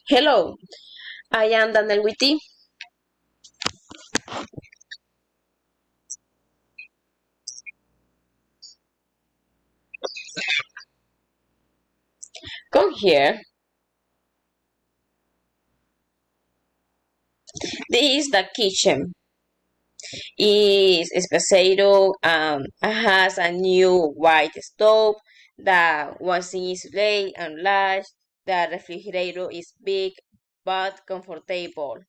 Hello, I am Daniel Witty. Come here. This is the kitchen. It's especially has a new white stove. The washing is late and large. The refrigerator is big but comfortable.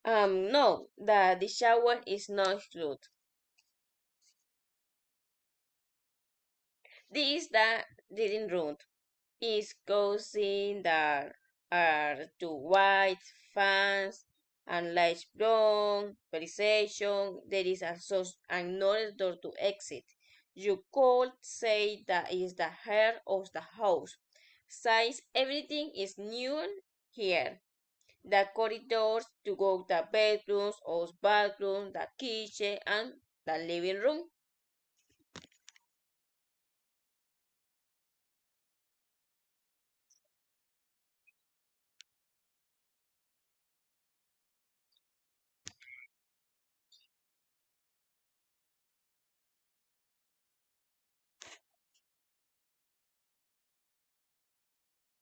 No, the shower is not good. This is the living room. Is causing there are two white fans and light brown vegetation. There is also another door to exit. You could say that is the heart of the house. Since everything is new here. The corridors to go the bedrooms or bathroom, the kitchen and the living room.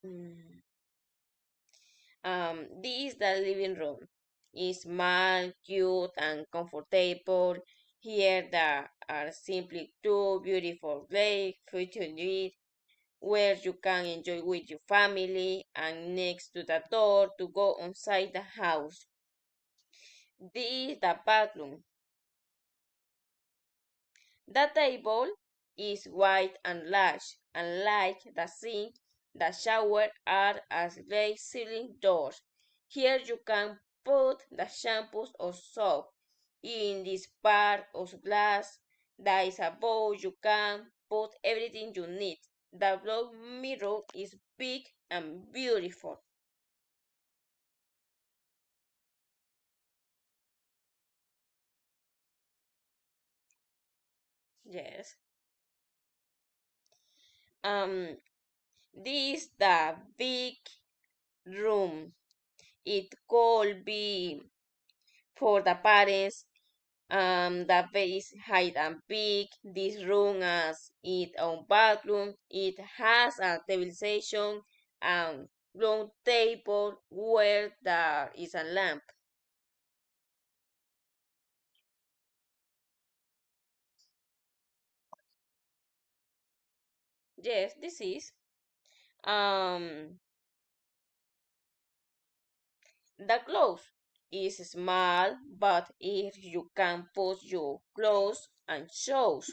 Mm. This is the living room. It's small, cute, and comfortable. Here there are simply two beautiful places for you to eat, where you can enjoy with your family, and next to the door to go inside the house. This is the bathroom. The table is white and large, and like the sink, the shower are as glazed ceiling doors. Here you can put the shampoos or soap. In this part of glass, there is a bowl you can put everything you need. The block mirror is big and beautiful. Yes. Um, this is the big room. It could be for the parents. The bed is high and big. This room has its own bathroom. It has a television and round table where there is a lamp. Yes, this is. Um, the clothes is small, but if you can put your clothes and shoes.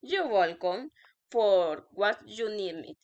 You're welcome for what you need.